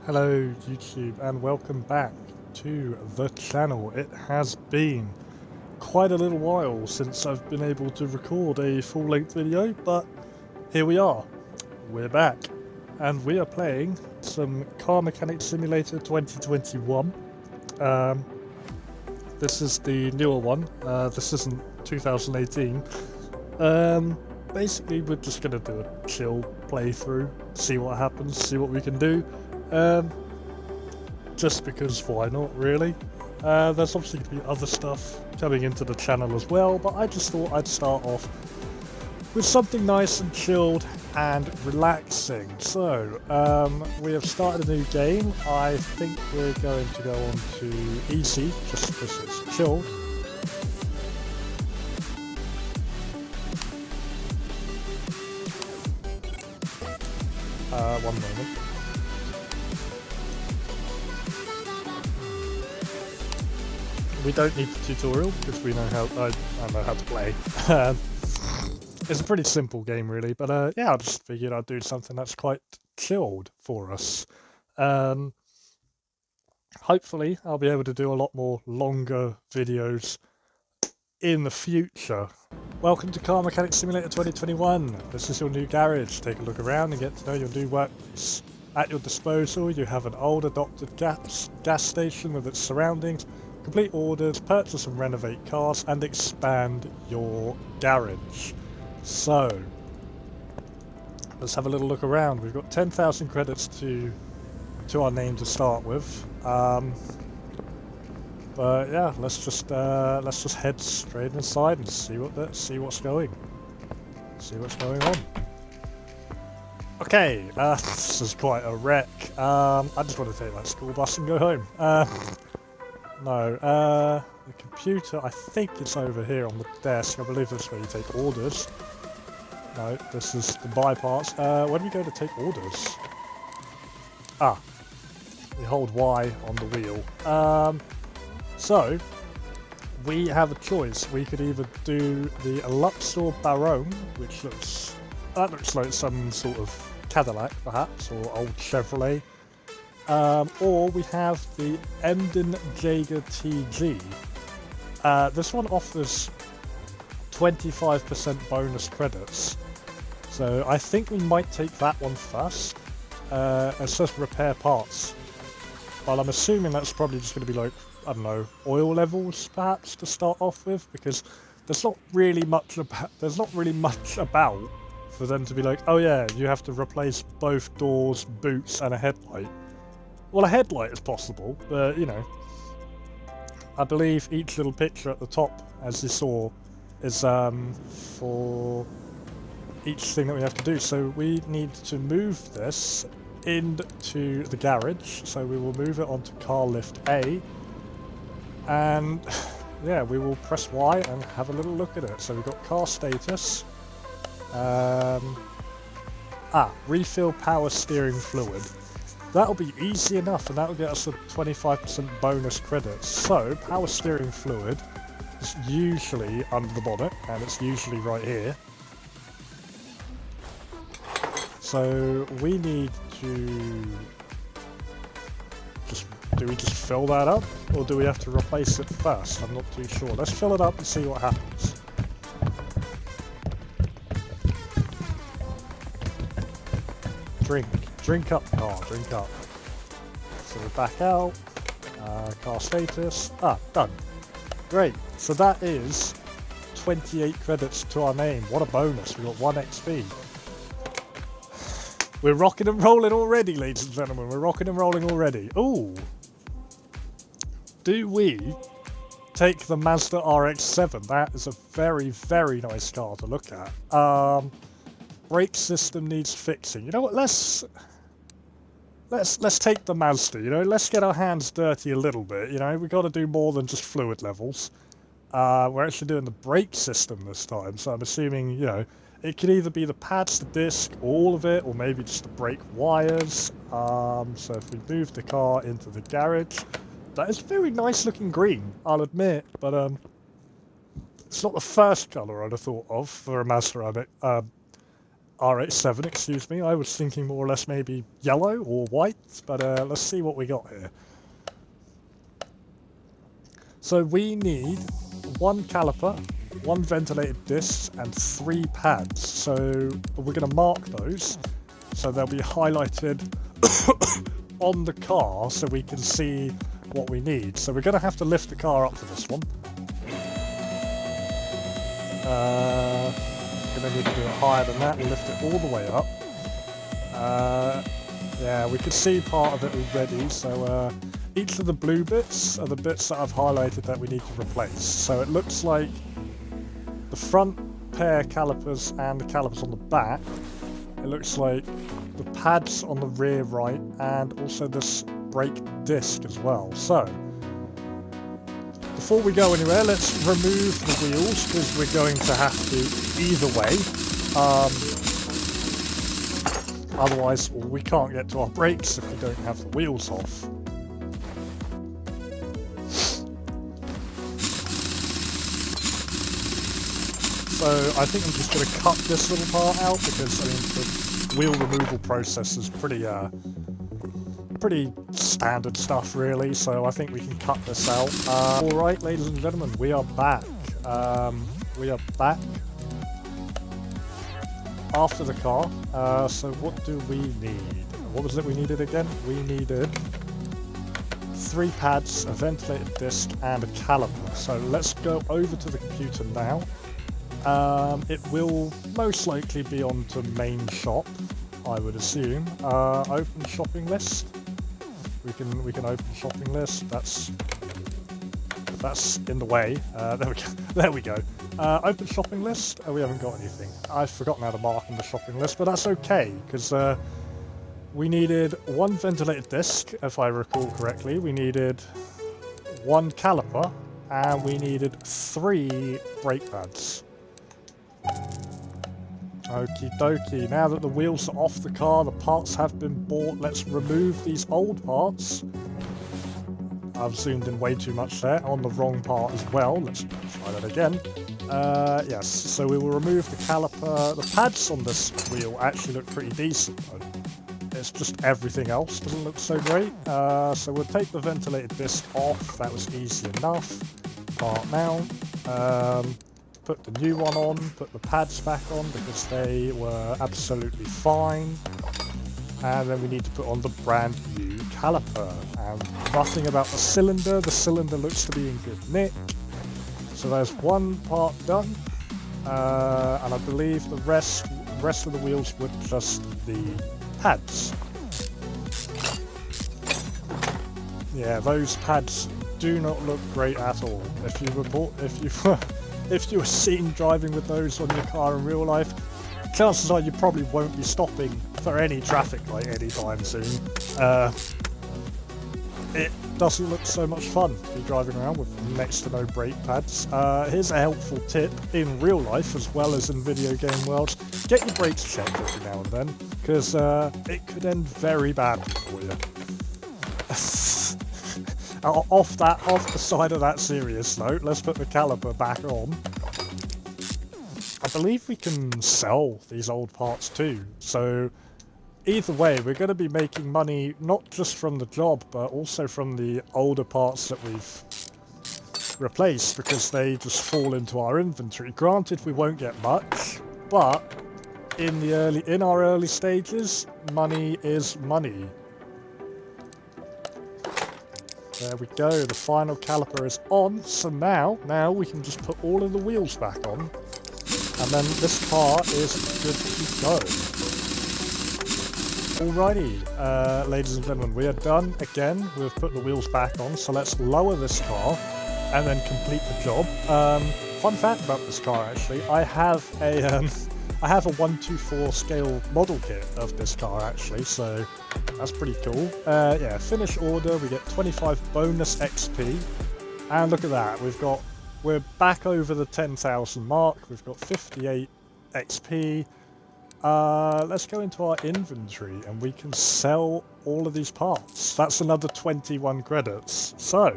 Hello YouTube and welcome back to the channel. It has been quite a little while since I've been able to record a full-length video, but here we are. We're back and we are playing some Car Mechanic Simulator 2021. Um, this is the newer one. This isn't 2018. Basically we're just going to do a chill playthrough, see what happens, see what we can do. Just because why not, really? There's obviously going to be other stuff coming into the channel as well, but I just thought I'd start off with something nice and chilled and relaxing. So, we have started a new game. I think we're going to go on to easy, just because it's chilled. One moment. We don't need the tutorial because we know how I know how to play. It's a pretty simple game, really. But yeah, I just figured I'd do something that's quite chilled for us. Hopefully, I'll be able to do a lot more longer videos in the future. Welcome to Car Mechanic Simulator 2021. This is your new garage. Take a look around and get to know your new workplace. At your disposal, you have an old adopted gas station with its surroundings. Complete orders, purchase and renovate cars, and expand your garage. So, let's have a little look around. We've got 10,000 credits to our name to start with. But yeah, let's just head straight inside and see what's going on. Okay, this is quite a wreck. I just want to take that school bus and go home. No, the computer, I think it's over here on the desk. I believe that's where you take orders. No, this is the buy parts. Where do we go to take orders? Ah, we hold Y on the wheel. So, we have a choice. We could either do the Luxor Baron, which looks like some sort of Cadillac, perhaps, or old Chevrolet. Or we have the Emden Jaeger TG. This one offers 25% bonus credits, so I think we might take that one first. It says repair parts, but I'm assuming that's probably just going to be like, I don't know, oil levels perhaps to start off with, because there's not really much about for them to be like, oh yeah, you have to replace both doors, boots, and a headlight. Well, a headlight is possible, but, you know, I believe each little picture at the top, as you saw, is for each thing that we have to do. So we need to move this into the garage, so we will move it onto car lift A, and yeah, we will press Y and have a little look at it. So we've got car status, refill power steering fluid. That'll be easy enough, and that'll get us a 25% bonus credits. So, power steering fluid is usually under the bonnet, and it's usually right here. So, we need to do we just fill that up, or do we have to replace it first? I'm not too sure. Let's fill it up and see what happens. Drink up, car, drink up. So we're back out, car status, done. Great, so that is 28 credits to our name. What a bonus, we got 1 XP. We're rocking and rolling already, ladies and gentlemen, we're rocking and rolling already. Ooh. Do we take the Mazda RX-7? That is a very, very nice car to look at. Brake system needs fixing. You know what, let's take the Mazda, you know, let's get our hands dirty a little bit, you know, we got to do more than just fluid levels. We're actually doing the brake system this time, so I'm assuming, you know, it could either be the pads, the disc, all of it, or maybe just the brake wires. So if we move the car into the garage, that is very nice looking green, I'll admit, but it's not the first colour I'd have thought of for a Mazda R87, excuse me. I was thinking more or less maybe yellow or white, but let's see what we got here. So we need 1 caliper, 1 ventilated disc, and 3 pads. So we're going to mark those, so they'll be highlighted on the car so we can see what we need. So we're going to have to lift the car up for this one. We're going to need to do it higher than that and lift it all the way up. Yeah, we can see part of it already, so each of the blue bits are the bits that I've highlighted that we need to replace. So it looks like the front pair calipers and the calipers on the back, it looks like the pads on the rear right and also this brake disc as well. So before we go anywhere, let's remove the wheels because we're going to have to either way. Otherwise we can't get to our brakes if we don't have the wheels off. So I think I'm just going to cut this little part out because I mean the wheel removal process is pretty standard stuff really, so I think we can cut this out. Alright ladies and gentlemen, we are back. We are back after the car. So what do we need? What was it we needed again? We needed 3 pads, a ventilated disc and a caliper. So let's go over to the computer now. It will most likely be onto main shop, I would assume. Open shopping list. We can open shopping list. That's in the way. There we go. There we go. Open shopping list. We haven't got anything. I've forgotten how to mark on the shopping list, but that's okay because we needed 1 ventilated disc, if I recall correctly. We needed 1 caliper, and we needed 3 brake pads. Okie dokie, now that the wheels are off the car, the parts have been bought, let's remove these old parts. I've zoomed in way too much there, on the wrong part as well, let's try that again. Yes, so we will remove the caliper. The pads on this wheel actually look pretty decent though. It's just everything else doesn't look so great. So we'll take the ventilated disc off, that was easy enough. Part mount. Put the new one on, put the pads back on because they were absolutely fine. And then we need to put on the brand new caliper. And nothing about the cylinder looks to be in good nick. So there's 1 part done. And I believe the rest of the wheels were just the pads. Yeah, those pads do not look great at all. If you were seen driving with those on your car in real life, chances are you probably won't be stopping for any traffic light anytime soon. It doesn't look so much fun to be driving around with next to no brake pads. Here's a helpful tip in real life as well as in video game worlds. Get your brakes checked every now and then, because it could end very badly for you. Off the side of that serious note, let's put the caliper back on. I believe we can sell these old parts too, so either way we're going to be making money not just from the job but also from the older parts that we've replaced because they just fall into our inventory. Granted we won't get much, but in our early stages, money is money. There we go, the final caliper is on, so now we can just put all of the wheels back on, and then this car is good to go. Alrighty, ladies and gentlemen, we are done again. We've put the wheels back on, so let's lower this car and then complete the job. Fun fact about this car actually, I have a 1/4 scale model kit of this car actually, so that's pretty cool. Yeah, finish order, we get 25 bonus XP, and look at that, we're back over the 10,000 mark, we've got 58 XP. Let's go into our inventory and we can sell all of these parts. That's another 21 credits. So,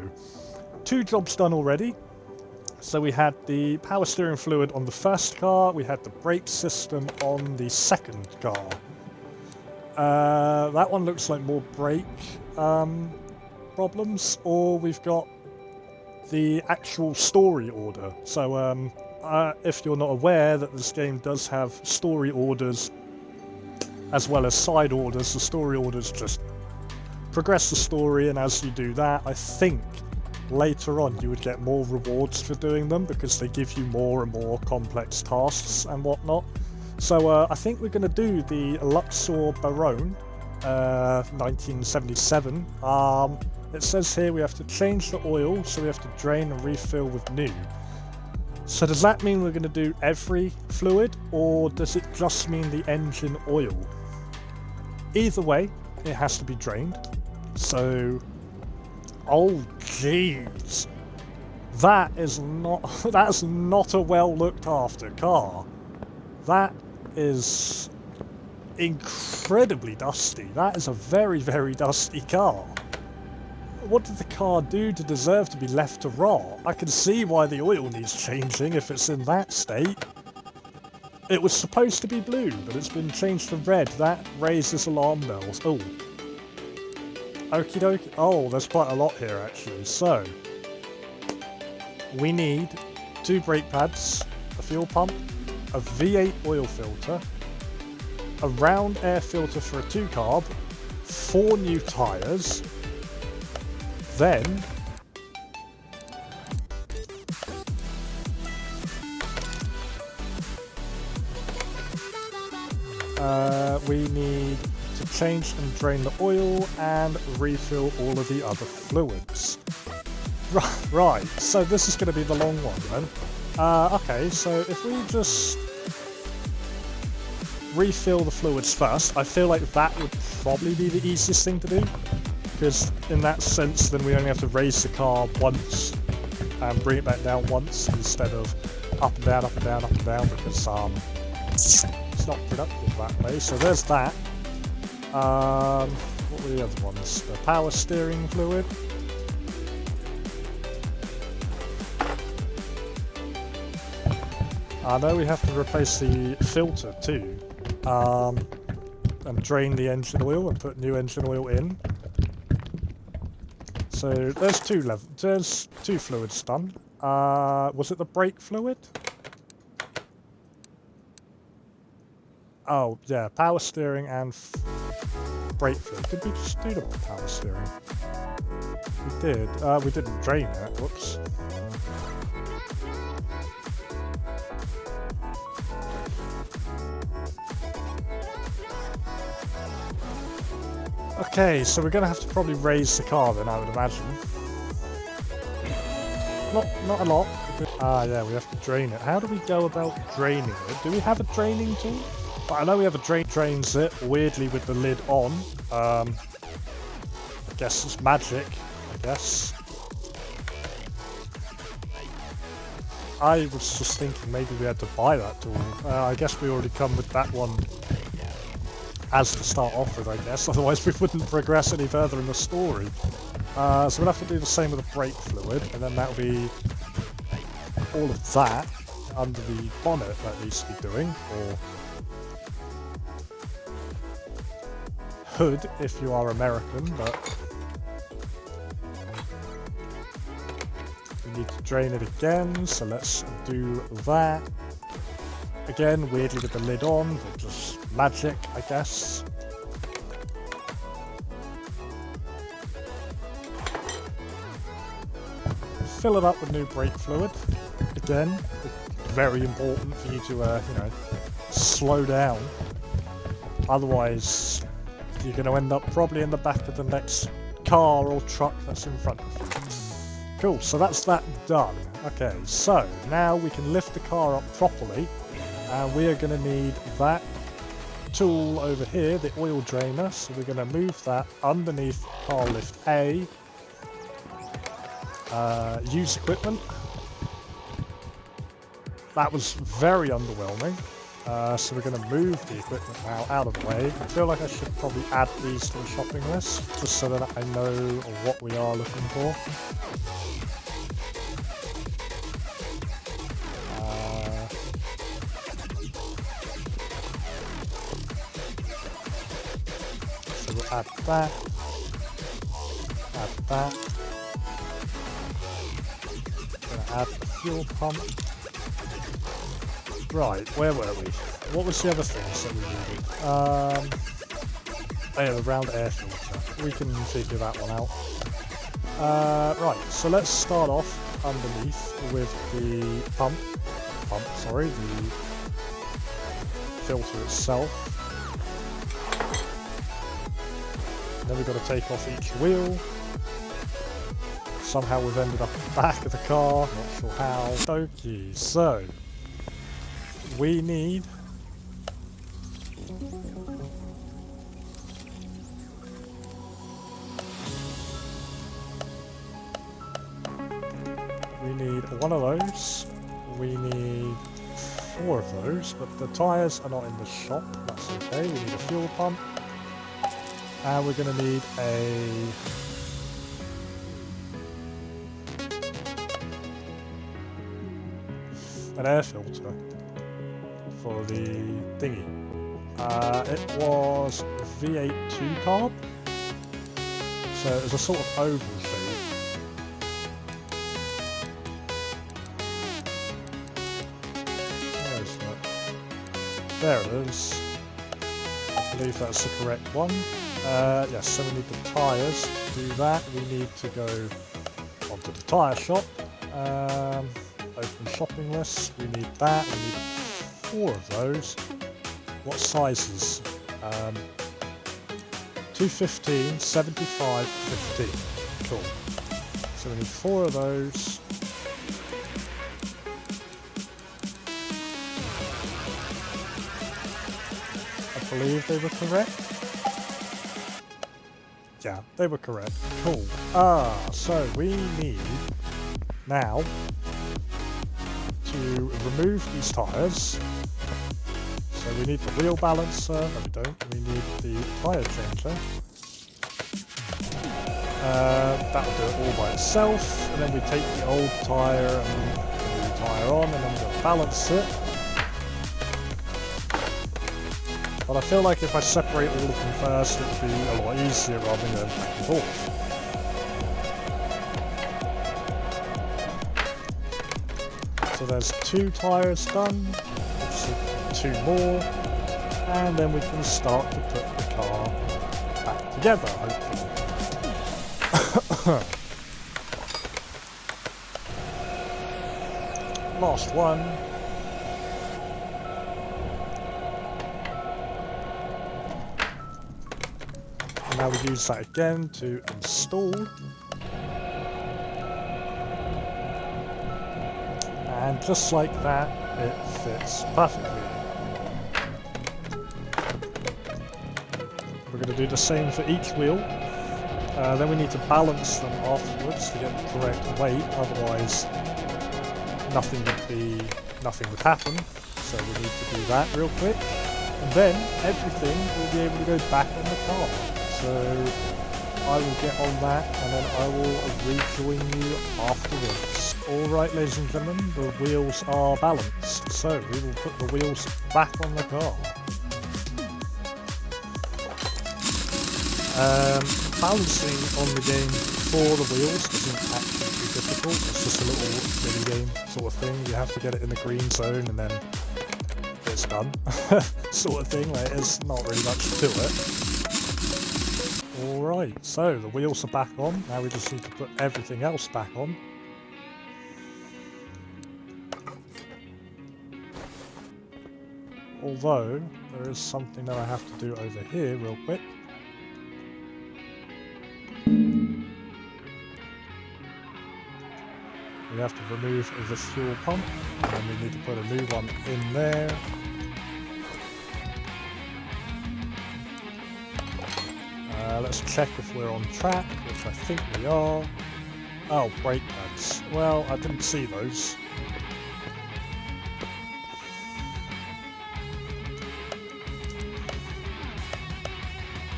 2 jobs done already. So we had the power steering fluid on the first car, we had the brake system on the second car. That one looks like more brake problems, or we've got the actual story order. So if you're not aware that this game does have story orders as well as side orders, the story orders just progress the story, and as you do that, I think later on you would get more rewards for doing them because they give you more and more complex tasks and whatnot. So I think we're going to do the Luxor Baronne 1977. It says here we have to change the oil, so we have to drain and refill with new. So does that mean we're going to do every fluid, or does it just mean the engine oil? Either way, it has to be drained. So, oh jeez, that's not a well looked after car. That is incredibly dusty. That is a very, very dusty car. What did the car do to deserve to be left to rot? I can see why the oil needs changing if it's in that state. It was supposed to be blue, but it's been changed to red. That raises alarm bells. Oh. Okie dokie. Oh, there's quite a lot here actually. So, we need 2 brake pads, a fuel pump, a V8 oil filter, a round air filter for a 2-carb, 4 new tyres, then we need to change and drain the oil and refill all of the other fluids. Right, so this is going to be the long one then. Okay, so if we just refill the fluids first, I feel like that would probably be the easiest thing to do, because in that sense then we only have to raise the car once and bring it back down once instead of up and down, up and down, up and down, because it's not productive that way. So there's that. What were the other ones? The power steering fluid. I know we have to replace the filter too, and drain the engine oil and put new engine oil in. So there's there's 2 fluids done. Was it the brake fluid? Oh yeah, power steering and brake fluid. Did we just do the power steering? We did. We didn't drain it. Whoops. Okay, so we're going to have to probably raise the car then, I would imagine. Not a lot. Yeah, we have to drain it. How do we go about draining it? Do we have a draining tool? But I know we have a drains it, weirdly with the lid on. I guess it's magic, I guess. I was just thinking maybe we had to buy that tool. I guess we already come with that one as to start off with, I guess, otherwise we wouldn't progress any further in the story. So we'll have to do the same with the brake fluid, and then that'll be all of that under the bonnet that needs to be doing, or hood if you are American, but we need to drain it again, so let's do that. Again, weirdly with the lid on, but just magic, I guess. Fill it up with new brake fluid. Again, very important for you to, you know, slow down. Otherwise, you're going to end up probably in the back of the next car or truck that's in front of you. Cool, so that's that done. Okay, so now we can lift the car up properly, and we are going to need that tool over here, the oil drainer, so we're going to move that underneath car lift A. Use equipment. That was very underwhelming, so we're going to move the equipment now out of the way. I feel like I should probably add these to the shopping list, just so that I know what we are looking for. add that, add that. Gonna add the fuel pump. Right, where were we? What was the other things that we needed? Oh yeah, the round air filter. We can figure that one out. Right, so let's start off underneath with the the filter itself. And then we've got to take off each wheel. Somehow we've ended up at the back of the car, not sure how. Okay, so we need one of those. We need 4 of those, but the tyres are not in the shop. That's okay. We need a fuel pump. And we're going to need an air filter for the thingy. It was V8 2-carb, so it was a sort of oval shape. There it is. I believe that's the correct one. Yes, so we need the tyres. To do that, we need to go onto the tyre shop. Open shopping list. We need that. We need 4 of those. What sizes? 215, 75, 15. Cool. So we need 4 of those. I believe they were correct. Yeah, they were correct. Cool. So we need now to remove these tyres. So we need the wheel balancer. No, we don't. We need the tyre changer. That will do it all by itself. And then we take the old tyre and put the new tyre on, and then we'll balance it. But I feel like if I separate all of them first, it would be a lot easier rather than going back and forth. So there's 2 tyres done, just 2 more, and then we can start to put the car back together, hopefully. Last one. Now we use that again to install, and just like that, it fits perfectly. We're going to do the same for each wheel. Then we need to balance them afterwards to get the correct weight, otherwise nothing would happen. So we need to do that real quick, and then everything will be able to go back on the car. So I will get on that, and then I will rejoin you afterwards. Alright, ladies and gentlemen, the wheels are balanced, so we will put the wheels back on the car. Balancing on the game for the wheels isn't actually too difficult. It's just a little mini game sort of thing. You have to get it in the green zone and then it's done sort of thing. Like, there's not really much to it. Alright, so the wheels are back on. Now we just need to put everything else back on. Although there is something that I have to do over here real quick. We have to remove the fuel pump, and then we need to put a new one in there. Let's check if we're on track, which I think we are. Oh, brake pads. Well, I didn't see those.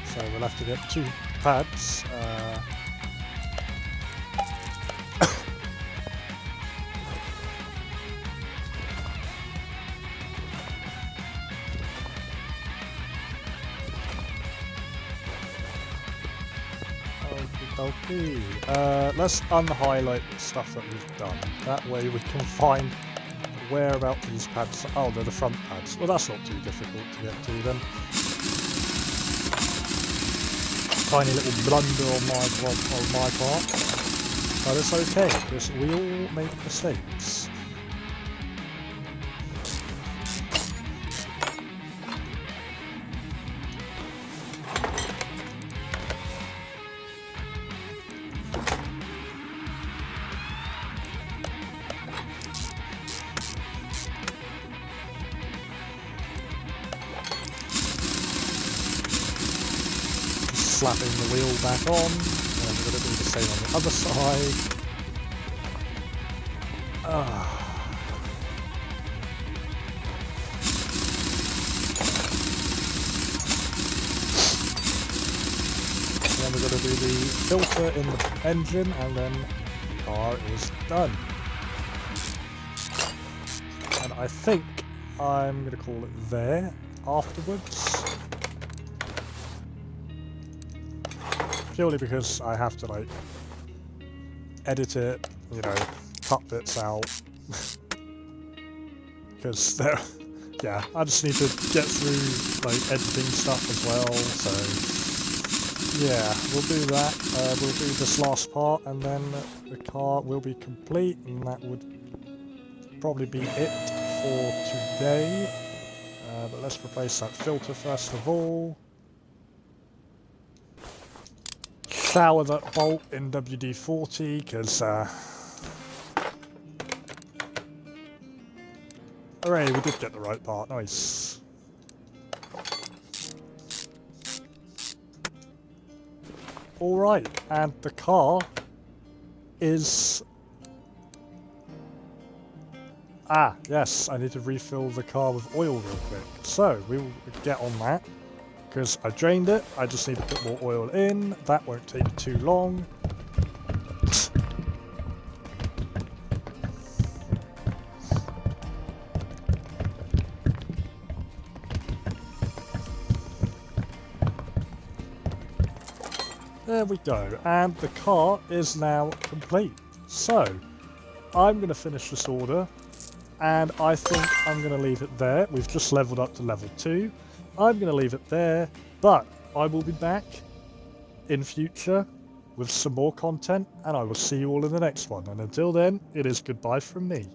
So we'll have to get 2 pads. Okay. Let's unhighlight the stuff that we've done. That way we can find whereabouts these pads. Oh, they're the front pads. Well, that's not too difficult to get to then. Tiny little blunder on my part, but it's okay because we all make mistakes. Slapping the wheel back on, and we're going to do the same on the other side. Then we're going to do the filter in the engine, and then the car is done. And I think I'm going to call it there afterwards. Purely because I have to, like, edit it, you know, cut bits out. Because there, yeah, I just need to get through, like, editing stuff as well, so yeah, we'll do that. We'll do this last part, and then the car will be complete, and that would probably be it for today. But let's replace that filter first of all. Shower that bolt in WD-40 because hooray, we did get the right part, nice. Alright, and the car is... Ah, yes, I need to refill the car with oil real quick. So, we will get on that. Because I drained it, I just need to put more oil in. That won't take too long. There we go, and the car is now complete. So, I'm going to finish this order, and I think I'm going to leave it there. We've just leveled up to level 2. I'm going to leave it there, but I will be back in future with some more content, and I will see you all in the next one. And until then, it is goodbye from me.